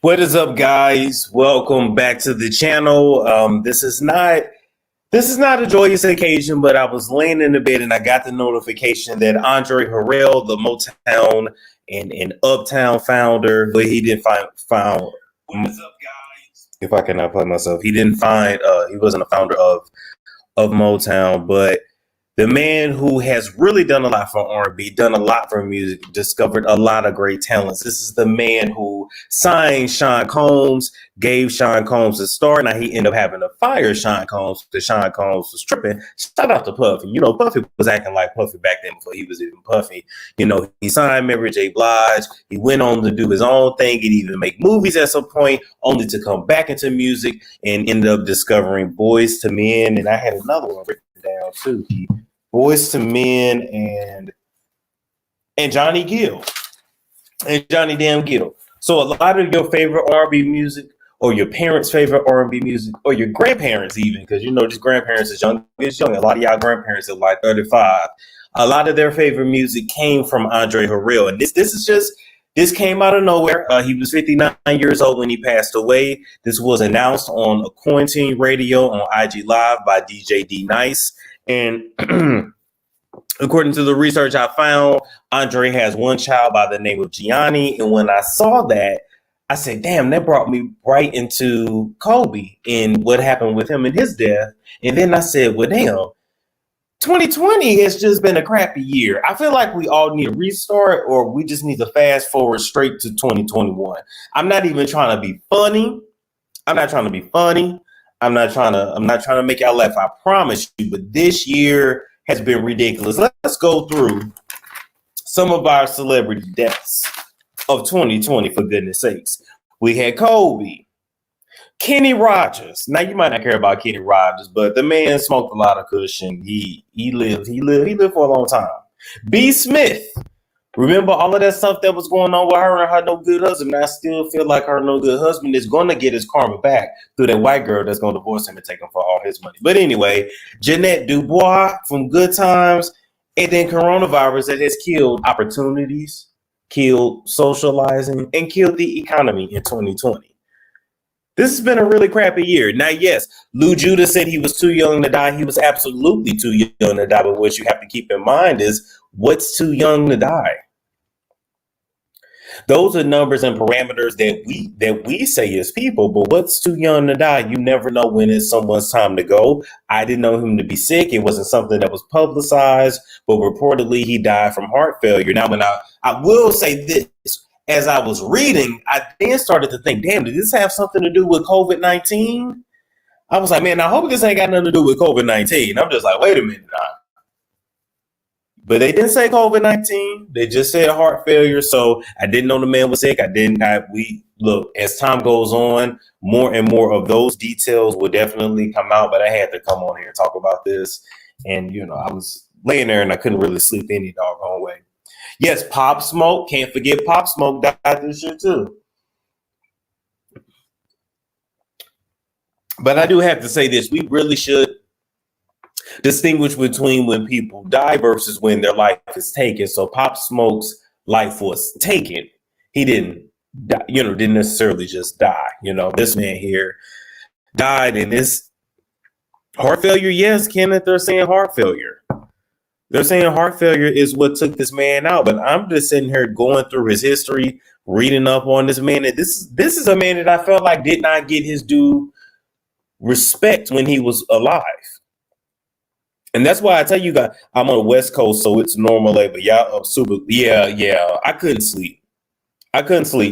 What is up, guys? Welcome back to the channel. This is not a joyous occasion, but I was laying in the bed and I got the notification that Andre Harrell, the Motown and Uptown founder, but he didn't found. What is up, guys? If I cannot play myself, he didn't find. He wasn't a founder of Motown, but the man who has really done a lot for R&B, done a lot for music, discovered a lot of great talents. This is the man who signed Sean Combs, gave Sean Combs a start. Now he ended up having to fire Sean Combs because Sean Combs was tripping. Shout out to Puffy. You know, Puffy was acting like Puffy back then before he was even Puffy. You know, he signed Mary J. Blige. He went on to do his own thing. He'd even make movies at some point, only to come back into music and end up discovering Boys to Men. And I had another one written down too. Boys to Men and Johnny Gill and Johnny Damn Gill. So a lot of your favorite R&B music, or your parents' favorite R&B music, or your grandparents even, because you know just grandparents is young. A lot of y'all grandparents are like 35. A lot of their favorite music came from Andre Harrell, and this came out of nowhere. He was 59 years old when he passed away. This was announced on a quarantine radio on IG Live by DJ D Nice. And according to the research I found, Andre has one child by the name of Gianni. And when I saw that, I said, damn, that brought me right into Kobe and what happened with him and his death. And then I said, well, damn, 2020 has just been a crappy year. I feel like we all need a restart, or we just need to fast forward straight to 2021. I'm not even trying to be funny. I'm not trying to make y'all laugh, I promise you, but this year has been ridiculous. Let's go through some of our celebrity deaths of 2020, for goodness sakes. We had Kobe, Kenny Rogers. Now you might not care about Kenny Rogers, but the man smoked a lot of cushion. He lived for a long time. B. Smith. Remember all of that stuff that was going on with her and her no good husband? I still feel like her no good husband is going to get his karma back through that white girl that's going to divorce him and take him for all his money. But anyway, Jeanette Dubois from Good Times, and then coronavirus that has killed opportunities, killed socializing, and killed the economy in 2020. This has been a really crappy year. Now, yes, Lou Judah said he was too young to die. He was absolutely too young to die. But what you have to keep in mind is, what's too young to die? Those are numbers and parameters that we say as people, but what's too young to die? You never know when it's someone's time to go. I didn't know him to be sick. It wasn't something that was publicized, but reportedly he died from heart failure. Now, when I will say this, as I was reading, I then started to think, damn, did this have something to do with COVID-19? I was like, man, I hope this ain't got nothing to do with COVID-19. I'm just like, wait a minute now. But they didn't say COVID-19. They just said heart failure. So I didn't know the man was sick. Look, as time goes on, more and more of those details will definitely come out. But I had to come on here and talk about this. And, you know, I was laying there and I couldn't really sleep any doggone way. Yes, Pop Smoke. Can't forget Pop Smoke died this year too. But I do have to say this. We really should distinguish between when people die versus when their life is taken. So Pop Smoke's life was taken. He didn't die, didn't necessarily just die. This man here died, and this heart failure. Yes, Kenneth, they're saying heart failure. They're saying heart failure is what took this man out. But I'm just sitting here going through his history, reading up on this man. And this is a man that I felt like did not get his due respect when he was alive. And that's why I tell you guys, I'm on the West Coast, so it's normal labor. Y'all up super. Yeah. I couldn't sleep.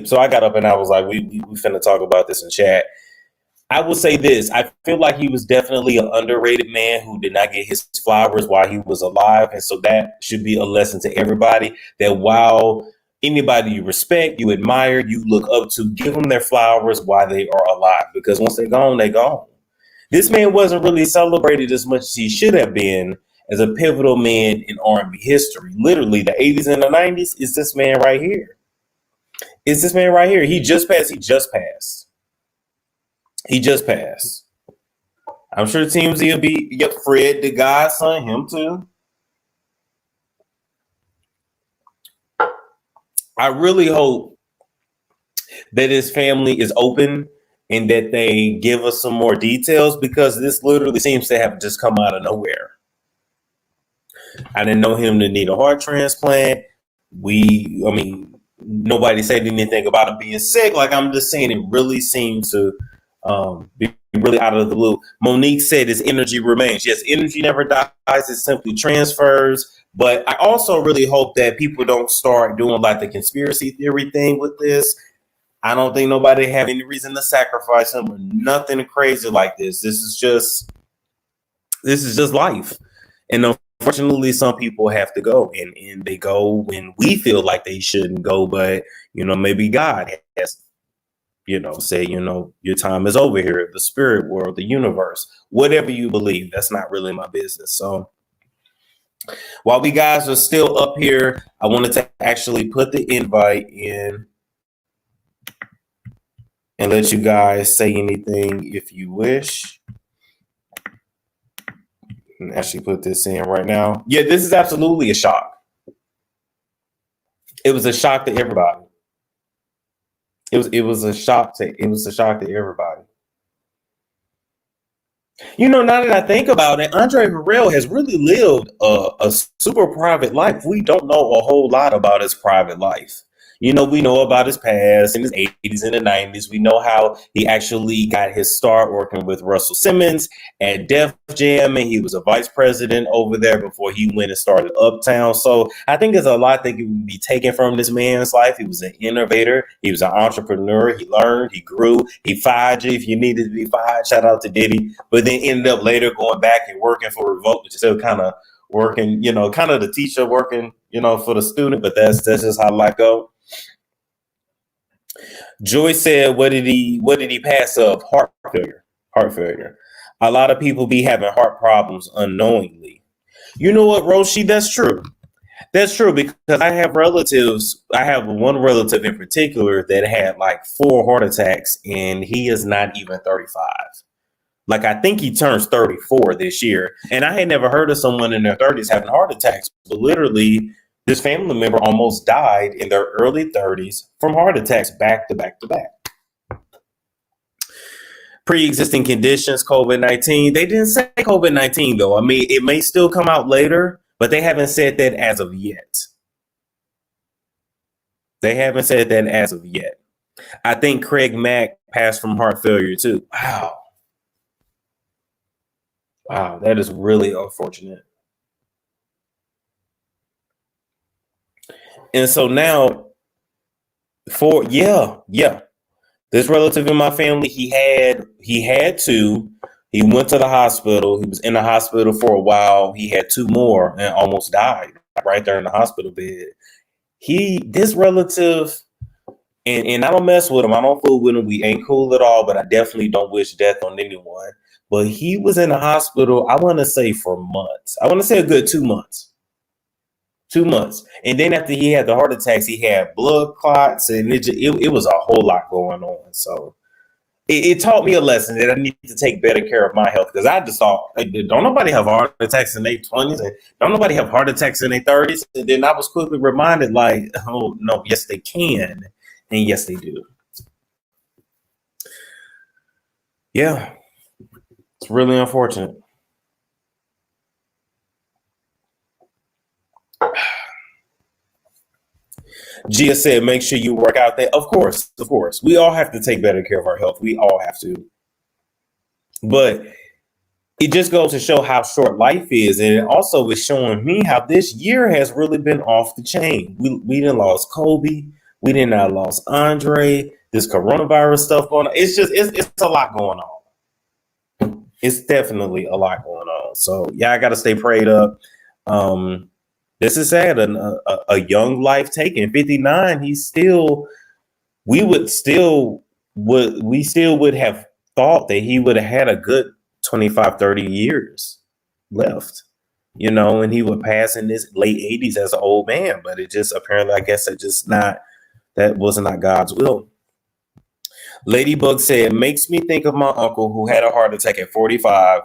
So I got up and I was like, we finna talk about this in chat. I will say this. I feel like he was definitely an underrated man who did not get his flowers while he was alive. And so that should be a lesson to everybody, that while anybody you respect, you admire, you look up to, give them their flowers while they are alive. Because once they're gone, they're gone. This man wasn't really celebrated as much as he should have been as a pivotal man in R&B history. Literally, the 80s and the 90s is this man right here. It's this man right here. He just passed. I'm sure TMZ will be, Fred, the godson, him too. I really hope that his family is open and that they give us some more details, because this literally seems to have just come out of nowhere. I didn't know him to need a heart transplant. Nobody said anything about him being sick. Like, I'm just saying, it really seems to be really out of the blue. Monique said his energy remains. Yes, energy never dies. It simply transfers. But I also really hope that people don't start doing like the conspiracy theory thing with this. I don't think nobody have any reason to sacrifice him or nothing crazy like this. This is just life. And unfortunately, some people have to go, and they go when we feel like they shouldn't go. But, maybe God has, say, your time is over here, the spirit world, the universe, whatever you believe. That's not really my business. So while we guys are still up here, I wanted to actually put the invite in and let you guys say anything if you wish. And actually put this in right now. Yeah, this is absolutely a shock. It was a shock to everybody. It was a shock to everybody. Now that I think about it, Andre Harrell has really lived a super private life. We don't know a whole lot about his private life. We know about his past in his 80s and the 90s. We know how he actually got his start working with Russell Simmons at Def Jam, and he was a vice president over there before he went and started Uptown. So I think there's a lot that can be taken from this man's life. He was an innovator. He was an entrepreneur. He learned. He grew. He fired you if you needed to be fired. Shout out to Diddy. But then ended up later going back and working for Revolt, which is still kind of working, kind of the teacher working, for the student. But that's just how life goes. Joy said, what did he pass up? Heart failure. A lot of people be having heart problems unknowingly. You know what, Roshi? That's true. That's true, because I have relatives. I have one relative in particular that had like 4 heart attacks, and he is not even 35. Like, I think he turns 34 this year. And I had never heard of someone in their 30s having heart attacks, but literally this family member almost died in their early 30s from heart attacks back to back to back. Pre-existing conditions, COVID-19. They didn't say COVID-19, though. I mean, it may still come out later, but they haven't said that as of yet. I think Craig Mack passed from heart failure, too. Wow, that is really unfortunate. And so now, this relative in my family, he went to the hospital. He was in the hospital for a while. He had 2 more and almost died right there in the hospital bed. This relative, and I don't mess with him. I don't fool with him. We ain't cool at all, but I definitely don't wish death on anyone. But he was in the hospital, I want to say, for months. I want to say a good 2 months. 2 months. And then after he had the heart attacks, he had blood clots, and it was a whole lot going on. So it taught me a lesson that I need to take better care of my health, because I just thought, don't nobody have heart attacks in their 20s, and don't nobody have heart attacks in their 30s. And then I was quickly reminded, like, oh, no, yes, they can. And yes, they do. Yeah. It's really unfortunate. Gia said, make sure you work out there. Of course. We all have to take better care of our health. We all have to. But it just goes to show how short life is. And it also is showing me how this year has really been off the chain. We done lost Kobe. We did not lost Andre. This coronavirus stuff going on. It's a lot going on. It's definitely a lot going on. So yeah, I got to stay prayed up. This is sad. A young life taken. 59. We still would have thought that he would have had a good 25, 30 years left, and he would pass in his late 80s as an old man. But it just apparently, I guess, that was not God's will. Ladybug said, makes me think of my uncle who had a heart attack at 45.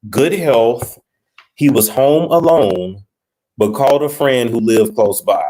Good health. He was home alone, but called a friend who lived close by.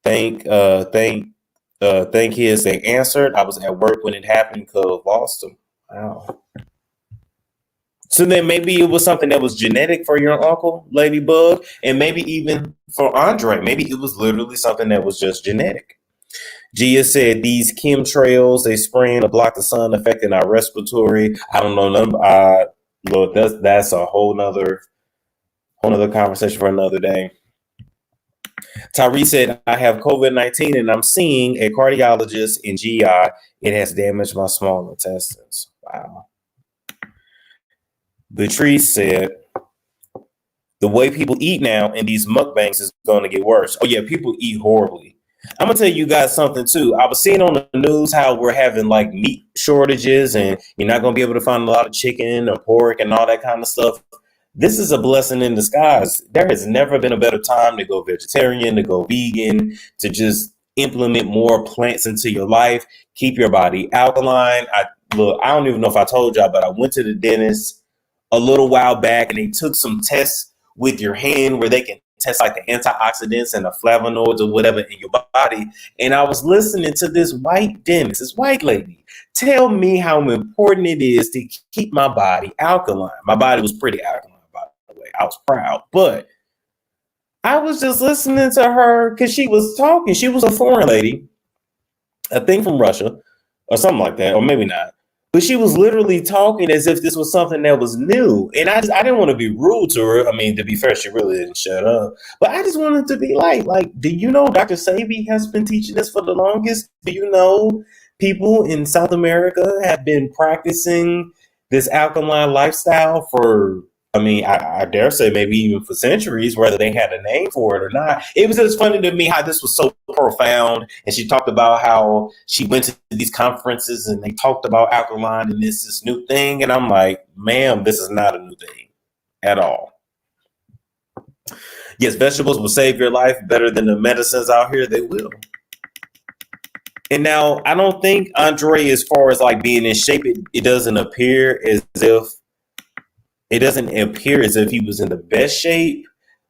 Thank Thank kids they answered. I was at work when it happened. Could have lost them. Wow. So then maybe it was something that was genetic for your uncle, Ladybug, and maybe even for Andre. Maybe it was literally something that was just genetic. Gia said these chemtrails they spraying to block the sun, affecting our respiratory. I don't know. Look, that's a whole nother conversation for another day. Tyree said, I have COVID-19 and I'm seeing a cardiologist in GI. It has damaged my small intestines. Wow. Beatrice said, the way people eat now in these mukbangs is going to get worse. Oh, yeah, people eat horribly. I'm going to tell you guys something, too. I was seeing on the news how we're having, like, meat shortages and you're not going to be able to find a lot of chicken or pork and all that kind of stuff. This is a blessing in disguise. There has never been a better time to go vegetarian, to go vegan, to just implement more plants into your life, keep your body alkaline. I don't even know if I told y'all, but I went to the dentist a little while back and they took some tests with your hand where they can test like the antioxidants and the flavonoids or whatever in your body. And I was listening to this white dentist, this white lady, tell me how important it is to keep my body alkaline. My body was pretty alkaline, by the way. I was proud, but I was just listening to her because she was talking. She was a foreign lady, I think from Russia or something like that, or maybe not. But she was literally talking as if this was something that was new. And I didn't want to be rude to her. I mean, to be fair, she really didn't shut up. But I just wanted to be like, do you know Dr. Sebi has been teaching this for the longest? Do you know people in South America have been practicing this alkaline lifestyle for, I dare say maybe even for centuries, whether they had a name for it or not. It was just funny to me how this was so profound. And she talked about how she went to these conferences and they talked about alkaline and this new thing. And I'm like, ma'am, this is not a new thing at all. Yes, vegetables will save your life better than the medicines out here. They will. And now I don't think Andre, as far as like being in shape, it doesn't appear as if he was in the best shape,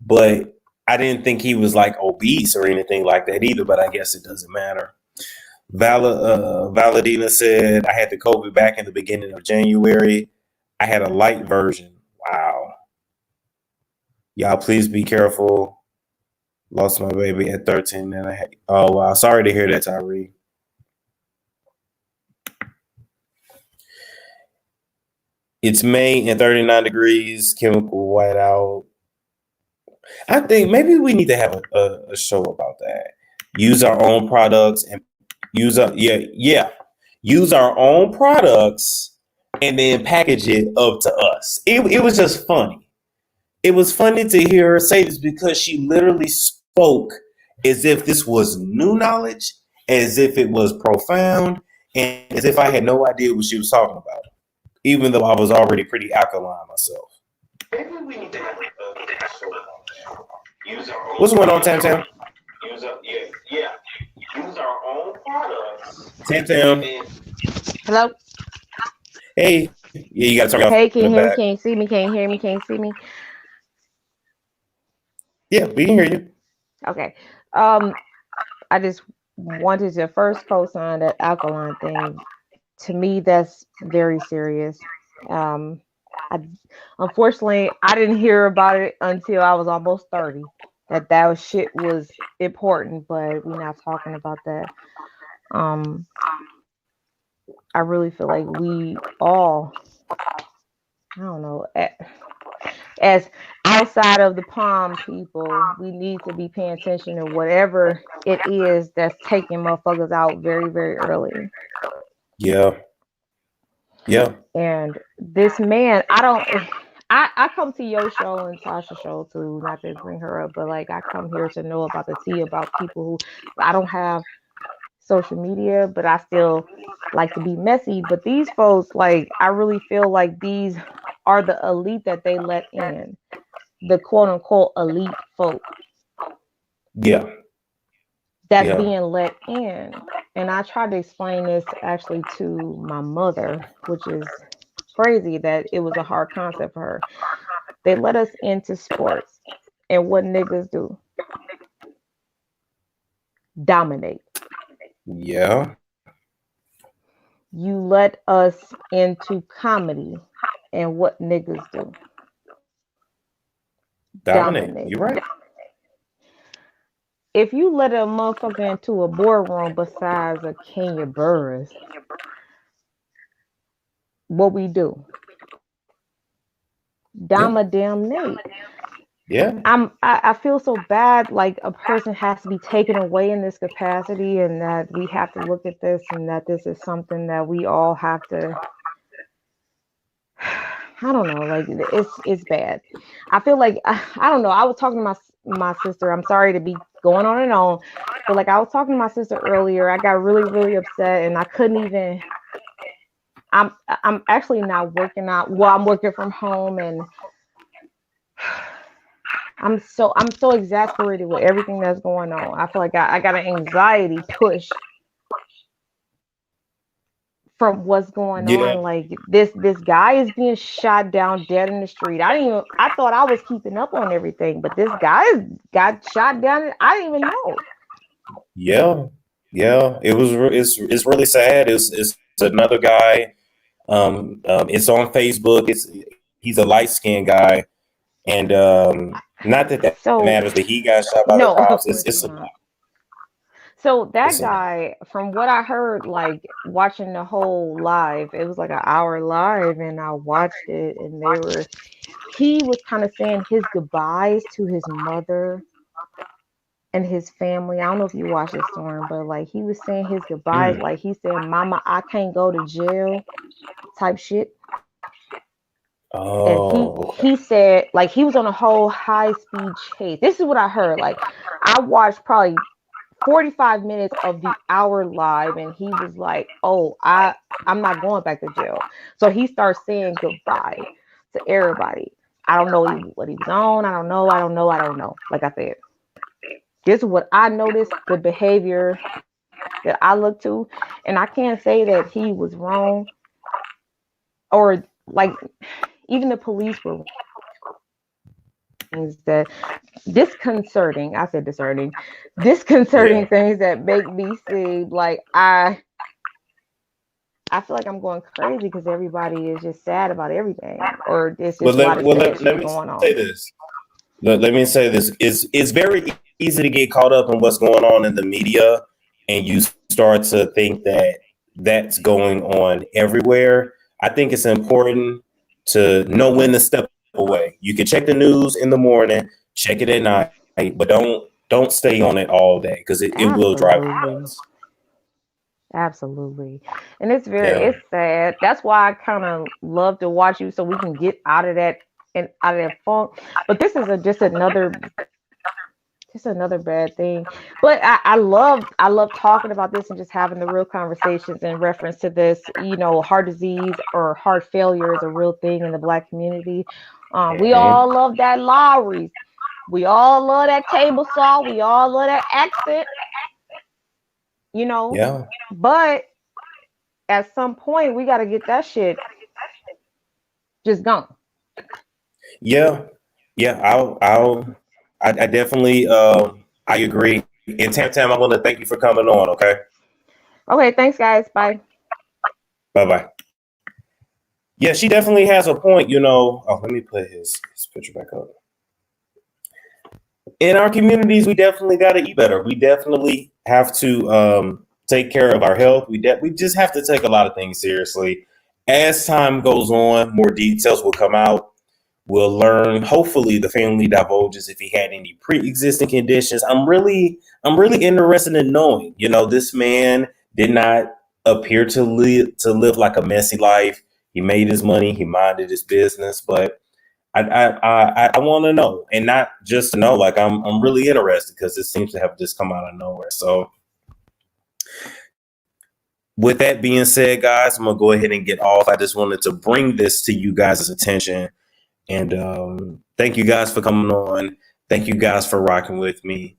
but I didn't think he was like obese or anything like that either, but I guess it doesn't matter. Valadina said, I had the COVID back in the beginning of January. I had a light version. Wow. Y'all, please be careful. Lost my baby at 13 and a half. Oh, wow. Sorry to hear that, Tyree. It's May and 39 degrees, chemical whiteout. I think maybe we need to have a show about that. Use our own products and use our own products and then package it up to us. It was just funny. It was funny to hear her say this because she literally spoke as if this was new knowledge, as if it was profound, and as if I had no idea what she was talking about, even though I was already pretty alkaline myself. Maybe we need to have a show about that. What's going on, Tam Tam? Use our own products. Tam Tam. Hello. Hey. Yeah, you got to turn off. Hey, can you hear me? Can you see me? Can you hear me? Can you see me? Yeah, we can hear you. Okay. I just wanted to first co-sign that alkaline thing. To me, that's very serious. Unfortunately, I didn't hear about it until I was almost 30. That shit was important, but we're not talking about that. I really feel like we all, I don't know, as outside of the palm people, we need to be paying attention to whatever it is that's taking motherfuckers out very, very early. Yeah. And this man, I come to your show and Tasha's show too, not to bring her up, but like I come here to know about the tea about people who I don't have social media, but I still like to be messy. But these folks, like, I really feel like these are the elite that they let in, the quote unquote elite folk. Yeah. That's being let in. And I tried to explain this actually to my mother, which is crazy that it was a hard concept for her. They let us into sports, and what niggas do? Dominate. Yeah. You let us into comedy, and what niggas do? Dominate. Dominate. You're right. If you let a motherfucker into a boardroom besides a Kenya Burris, what we do? Yeah. Damnate. Yeah. I feel so bad, like a person has to be taken away in this capacity, and that we have to look at this, and that this is something that we all have to, I don't know, like it's bad. I feel like I don't know. I was talking to my sister. I'm sorry to be going on and on, but like I was talking to my sister earlier. I got really upset, and I couldn't even. I'm actually not working out. Well, I'm working from home, and I'm so exasperated with everything that's going on. I feel like I got an anxiety push from what's going Yeah. on. Like this guy is being shot down dead in the street. I thought I was keeping up on everything, but this guy got shot down. I didn't even know. Yeah. Yeah. It's really sad. It's another guy. It's on Facebook. He's a light skinned guy, and not that So matters. That he got shot by the no, of cops. course It's a not. So that it's a guy, from what I heard, like watching the whole live, it was like an hour live, and I watched it, and he was kind of saying his goodbyes to his mother and his family. I don't know if you watched this, Storm, but like he was saying his goodbyes, mm. like he said, "Mama, I can't go to jail," type shit. And Oh, okay. he said, like, he was on a whole high speed chase. This is what I heard. Like, I watched probably 45 minutes of the hour live, and he was like, "Oh, I'm not going back to jail." So he starts saying goodbye to everybody. I don't know what he was on. I don't know. Like I said, this is what I noticed, the behavior that I look to, and I can't say that he was wrong, or like even the police were things that disconcerting. I said disconcerting Yeah. things that make me seem like I feel like I'm going crazy because everybody is just sad about everything, or it's Well, just a lot of sad let shit me going say on. this. Let me say this. It's very easy to get caught up in what's going on in the media, and you start to think that that's going on everywhere. I think it's important to know when to step away. You can check the news in the morning, check it at night, but don't stay on it all day because it will drive you Absolutely. nuts. Absolutely. And Yeah. it's sad. That's why I kind of love to watch you so we can get out of that and out of that funk. But this is just another bad thing. But I love talking about this and just having the real conversations in reference to this. Heart disease or heart failure is a real thing in the Black community. We Mhm. all love that Lowry's. We all love that table saw. We all love that accent, you know. Yeah. But at some point, we got to get that shit just gone. Yeah. Yeah. I definitely, I agree. And Tam, I want to thank you for coming on. Okay. Okay, thanks, guys. Bye. Bye bye. Yeah, she definitely has a point. Oh, let me put his picture back up. In our communities, we definitely got to eat better. We definitely have to take care of our health. We just have to take a lot of things seriously. As time goes on, more details will come out. We'll learn. Hopefully, the family divulges if he had any pre-existing conditions. I'm really interested in knowing. This man did not appear to live like a messy life. He made his money. He minded his business, but I want to know, and not just to know. Like I'm really interested because it seems to have just come out of nowhere. So, with that being said, guys, I'm gonna go ahead and get off. I just wanted to bring this to you guys' attention. And thank you guys for coming on. Thank you guys for rocking with me.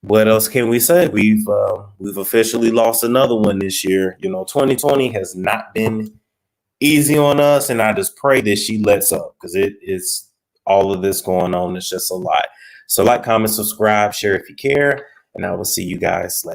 What else can we say? We've officially lost another one this year. 2020 has not been easy on us, and I just pray that she lets up because it is all of this going on. It's just a lot. So like, comment, subscribe, share if you care, and I will see you guys later.